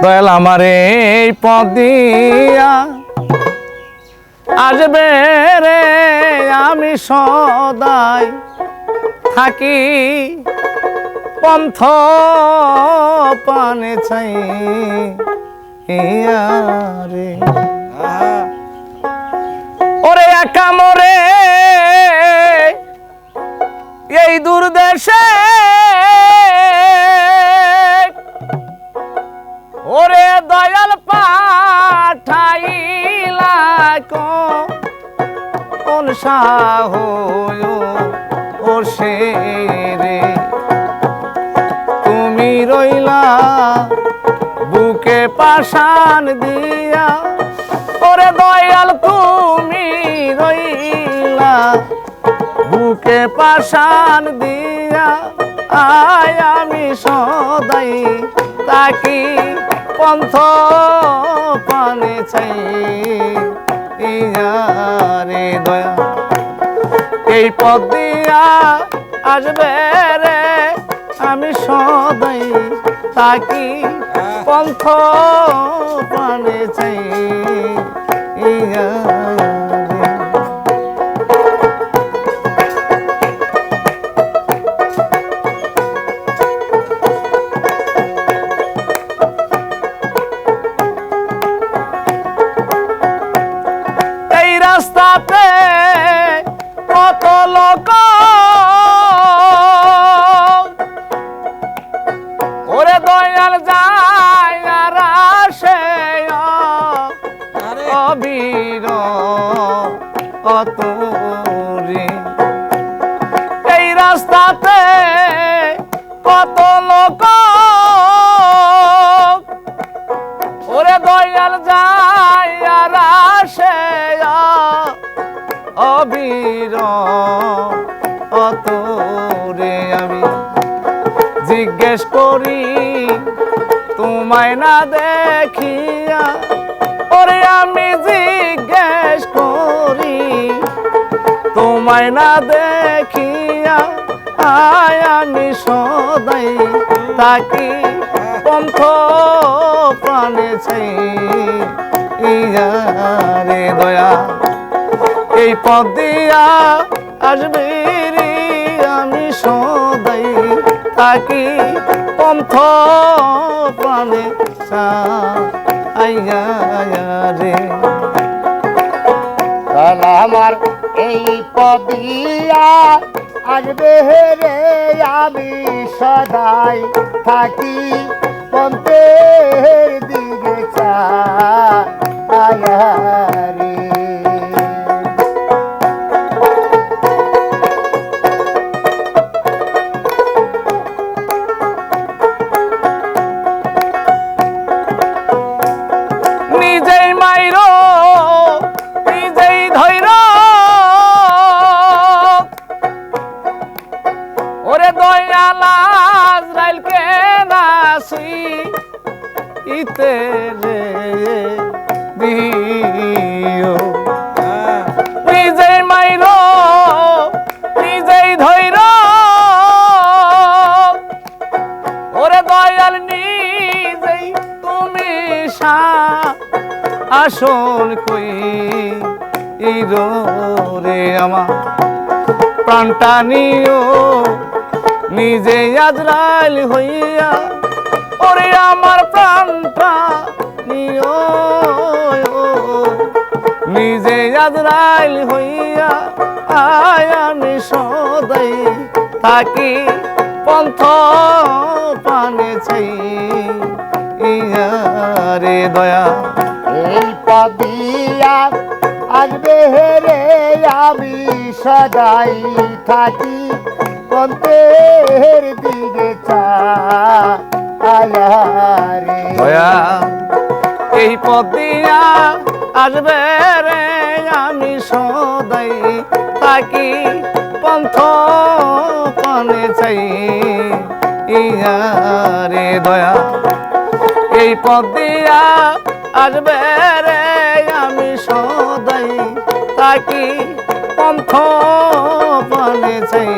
দয়াল আমার এই পথ দিয়া আসবে রে আমি সদাই থাকি পন্থ পানে চাই রে ওরে একা মরে এই দূর দেশে ওরে দয়াল পাঠাইলা কোন সাহ ও সে রে তুমি রইলা বুকে পাশান দিয়া ওরে দয়াল তুমি রইলা বুকে পাশান দিয়া আয় আমি সদাই তাকি পন্থ পানে চাই রে দয়া এই পথ দিয়া আসবে রে আমি সদাই তাকি পন্থ পানে চাই রাস্তাতে কত লোক ওরে দয়াল যায় আর আসে অবীর অতরে এই রাস্তাতে কত লোক ওরে দয়াল যায় আর আসে অবীর অতরে আমি জিজ্ঞেস করি তোমায় না দেখিয়া ওরে আমি জিজ্ঞেস করি তোমায় না দেখিয়া আয় আমি সদাই তাকি পন্থ প্রাণে চাই রে দয়া এই পথ দিয়া আসবি রে আমি সদাই থাকি পন্থ প্রাণে রে আমার এই পথ দিয়া আসবে রে আমি সদাই থাকি পন্থের দিকে রে ইতে রে দিও নিজে মাইরো নিজেই ধৈর ওরে দয়াল নিজেই তুমি আসল কই রে আমার প্রাণটা নিও নিজে আজরাইল হইয়া ওরে আমার প্রাণটা নিও নিজে আজরাইল হইয়া আয় আমি সদাই থাকি পন্থ পানে চাই রে দয়া এই পথ দিয়া আসবে রে আমি সদাই থাকি পন্থের দিকে রে দয়া এই পথ দিয়া আসবে রে আমি সদাই থাকি পন্থ পানে চাই রে দয়া এই পথ দিয়া আসবে রে আমি সদাই থাকি পন্থ পানে চাই